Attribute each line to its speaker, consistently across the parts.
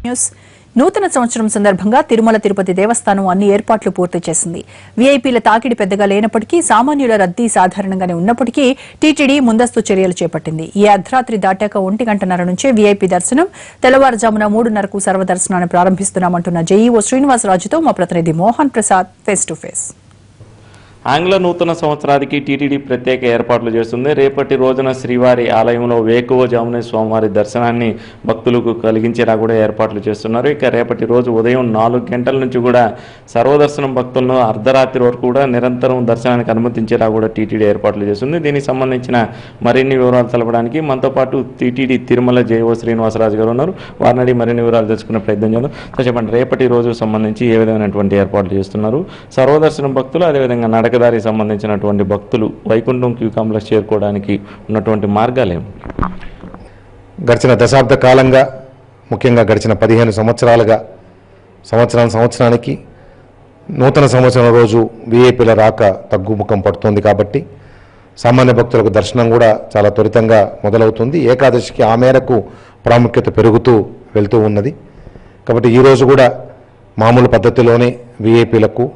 Speaker 1: News నూతన సంవత్సరం సందర్భంగా తిరుమల తిరుపతి దేవస్థానం అన్ని ఏర్పాట్లు పూర్తి చేసింది. వీఐపీల తాకిడి పెద్దగా లేనప్పటికీ సామాన్యుల రద్దీ సాధారణంగానే ఉన్నప్పటికీ టీటీడీ ముందస్తు చర్యలు చేపట్టింది. ఈ అర్ధరాత్రి దాటాక 1:30 నుంచే వీఐపీ దర్శనం, తెల్లవారుజామున 3:30కు సర్వదర్శనాన్ని ప్రారంభిస్తున్నామంటున్న జేఈఓ శ్రీనివాసరాజుతో మా ప్రతినిధి Mohan Prasad face to face.
Speaker 2: ఆంగ్ల నూతన సంవత్సరానికి టీటీడీ ప్రత్యేక ఏర్పాట్లు చేస్తుంది. రేపటి రోజున శ్రీవారి ఆలయంలో వేకువజామునే స్వామివారి దర్శనాన్ని భక్తులకు కలిగించేలా కూడా ఏర్పాట్లు చేస్తున్నారు. ఇక రేపటి రోజు ఉదయం 4 గంటల నుంచి కూడా సర్వదర్శనం భక్తులను అర్ధరాత్రి వరకు కూడా నిరంతరం దర్శనానికి అనుమతించేలా కూడా టీటీడీ ఏర్పాట్లు చేస్తుంది. దీనికి సంబంధించిన మరిన్ని వివరాలు తెలపడానికి మనతో పాటు టీటీడీ తిరుమల జేఈఓ శ్రీనివాసరాజు గారు ఉన్నారు. వారిని మరిన్ని వివరాలు తెలుసుకునే ప్రయత్నం చేద్దాం. సో చెప్పండి, రేపటి రోజు సంబంధించి ఏ విధమైనటువంటి ఏర్పాట్లు చేస్తున్నారు? సర్వదర్శనం భక్తులు, అదేవిధంగా నడకదారికి సంబంధించినటువంటి భక్తులు వైకుంఠం క్యూ కాంప్లెక్స్ చేరుకోవడానికి ఉన్నటువంటి మార్గాలు ఏమి?
Speaker 3: గడిచిన దశాబ్ద కాలంగా, ముఖ్యంగా గడిచిన 15 సంవత్సరాలుగా సంవత్సరానికి నూతన సంవత్సరం రోజు వీఐపీల రాక తగ్గుముఖం పడుతుంది. కాబట్టి సామాన్య భక్తులకు దర్శనం కూడా చాలా త్వరితంగా మొదలవుతుంది. ఏకాదశికి ఆ మేరకు ప్రాముఖ్యత పెరుగుతూ వెళ్తూ ఉన్నది. కాబట్టి ఈరోజు కూడా మామూలు పద్ధతిలోనే వీఐపీలకు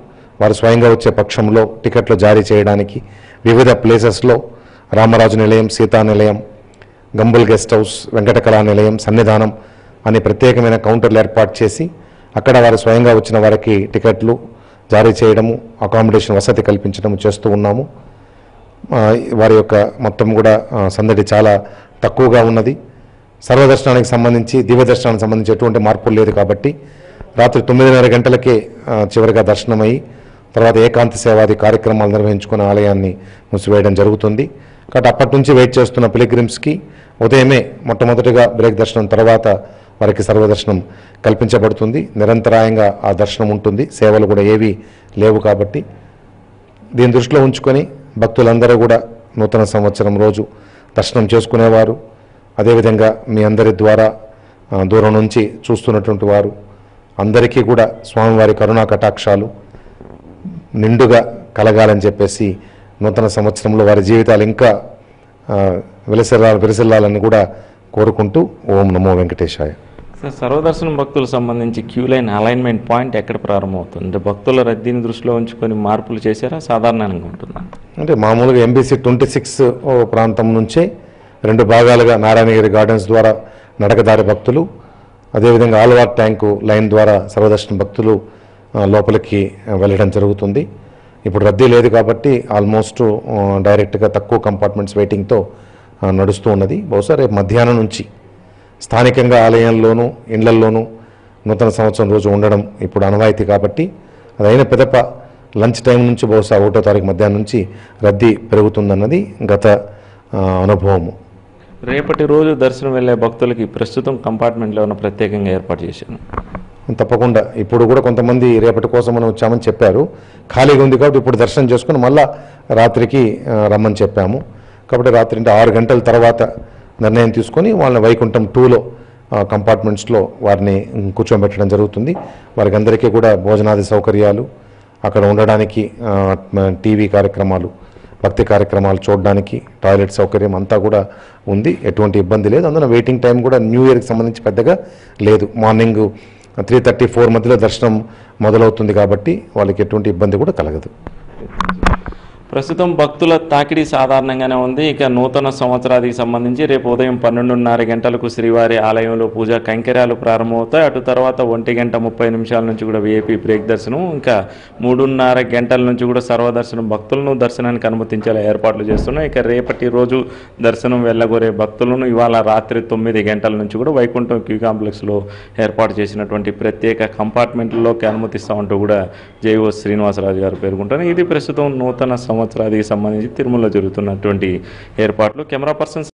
Speaker 3: వారు స్వయంగా వచ్చే పక్షంలో టికెట్లు జారీ చేయడానికి వివిధ ప్లేసెస్లో రామరాజు నిలయం, సీతా నిలయం, గంబుల్ గెస్ట్ హౌస్, వెంకటకళా నిలయం, సన్నిధానం అనే ప్రత్యేకమైన కౌంటర్లు ఏర్పాటు చేసి అక్కడ వారు స్వయంగా వచ్చిన వారికి టికెట్లు జారీ చేయడము, అకామిడేషన్ వసతి కల్పించడం చేస్తూ ఉన్నాము. వారి యొక్క మొత్తం కూడా సందడి చాలా తక్కువగా ఉన్నది. సర్వదర్శనానికి సంబంధించి, దివ్య దర్శనానికి సంబంధించి ఎటువంటి మార్పులు లేదు. కాబట్టి రాత్రి 9:30 గంటలకే చివరిగా దర్శనమై తర్వాత ఏకాంత సేవాది కార్యక్రమాలు నిర్వహించుకునే ఆలయాన్ని మూసివేయడం జరుగుతుంది. కాబట్టి అప్పటి నుంచి వెయిట్ చేస్తున్న పిలిగ్రిమ్స్కి ఉదయమే మొట్టమొదటిగా బ్రేక్ దర్శనం తర్వాత వారికి సర్వదర్శనం కల్పించబడుతుంది. నిరంతరాయంగా ఆ దర్శనం ఉంటుంది. సేవలు కూడా ఏవి లేవు. కాబట్టి దీన్ని దృష్టిలో ఉంచుకొని భక్తులందరూ కూడా నూతన సంవత్సరం రోజు దర్శనం చేసుకునేవారు, అదేవిధంగా మీ అందరి ద్వారా దూరం నుంచి చూస్తున్నటువంటి వారు అందరికీ కూడా స్వామివారి కరుణా కటాక్షాలు నిండుగా కలగాలని చెప్పేసి నూతన సంవత్సరంలో వారి జీవితాలు ఇంకా విలసిల్లాలని కూడా కోరుకుంటూ ఓం నమో వెంకటేశాయ.
Speaker 2: సర్వదర్శనం భక్తులకు సంబంధించి క్యూ లైన్ అలైన్మెంట్ పాయింట్ ఎక్కడ ప్రారంభమవుతుంది? అంటే భక్తుల రద్దీని దృష్టిలో ఉంచుకొని మార్పులు చేశారా, సాధారణంగా ఉంటుందా?
Speaker 3: అంటే మామూలుగా ఎంబీసీ 26 ప్రాంతం నుంచే 2 భాగాలుగా నారాయణగిరి గార్డెన్స్ ద్వారా నడకదారి భక్తులు, అదేవిధంగా ఆల్వార్ ట్యాంకు లైన్ ద్వారా సర్వదర్శన భక్తులు లోపలికి వెళ్ళడం జరుగుతుంది. ఇప్పుడు రద్దీ లేదు కాబట్టి ఆల్మోస్ట్ డైరెక్ట్గా తక్కువ కంపార్ట్మెంట్స్ వెయిటింగ్తో నడుస్తూ ఉన్నది. బహుశా రేపు మధ్యాహ్నం నుంచి స్థానికంగా ఆలయంలోనూ ఇండ్లల్లోనూ నూతన సంవత్సరం రోజు ఉండడం ఇప్పుడు అనవాయితీ. కాబట్టి అదైన పిదప లంచ్ టైం నుంచి బహుశా 1వ తారీఖు మధ్యాహ్నం నుంచి రద్దీ పెరుగుతుందన్నది గత అనుభవము.
Speaker 2: రేపటి రోజు దర్శనం వెళ్ళే భక్తులకి ప్రస్తుతం కంపార్ట్మెంట్లో ఉన్న ప్రత్యేకంగా ఏర్పాటు చేశాను.
Speaker 3: తప్పకుండా ఇప్పుడు కూడా కొంతమంది రేపటి కోసం మనం వచ్చామని చెప్పారు. ఖాళీగా ఉంది కాబట్టి ఇప్పుడు దర్శనం చేసుకుని మళ్ళా రాత్రికి రమ్మని చెప్పాము. కాబట్టి రాత్రి అంటే 6 గంటల తర్వాత నిర్ణయం తీసుకొని వాళ్ళని వైకుంఠం 2లో కంపార్ట్మెంట్స్లో వారిని కూర్చోబెట్టడం జరుగుతుంది. వారికి అందరికీ కూడా భోజనాది సౌకర్యాలు, అక్కడ ఉండడానికి టీవీ కార్యక్రమాలు, భక్తి కార్యక్రమాలు చూడడానికి టాయిలెట్ సౌకర్యం అంతా కూడా ఉంది. ఎటువంటి ఇబ్బంది లేదు. అందులో వెయిటింగ్ టైం కూడా న్యూ ఇయర్కి సంబంధించి పెద్దగా లేదు. మార్నింగ్ 3:34 మధ్యలో దర్శనం మొదలవుతుంది కాబట్టి వాళ్ళకి ఎటువంటి ఇబ్బంది కూడా కలగదు.
Speaker 2: ప్రస్తుతం భక్తుల తాకిడి సాధారణంగానే ఉంది. ఇక నూతన సంవత్సరానికి సంబంధించి రేపు ఉదయం 12:30 గంటలకు శ్రీవారి ఆలయంలో పూజా కైంకర్యాలు ప్రారంభమవుతాయి. అటు తర్వాత 1:30 నుంచి కూడా వీఐపీ బ్రేక్ దర్శనం, ఇంకా 3:30 గంటల నుంచి కూడా సర్వదర్శనం భక్తులను దర్శనానికి అనుమతించేలా ఏర్పాట్లు చేస్తున్నాయి. ఇక రేపటి రోజు దర్శనం వెళ్ళగోరే భక్తులను ఇవాళ రాత్రి 9 గంటల నుంచి కూడా వైకుంఠం క్యూ కాంప్లెక్స్లో ఏర్పాటు చేసినటువంటి ప్రత్యేక కంపార్ట్మెంట్లోకి అనుమతిస్తామంటూ కూడా జేఈఓ శ్రీనివాసరాజు గారు పేర్కొంటారు. ఇది ప్రస్తుతం నూతన సంవత్సరానికి సంబంధించి తిరుమలలో జరుగుతున్నటువంటి ఏర్పాట్లు. Camera person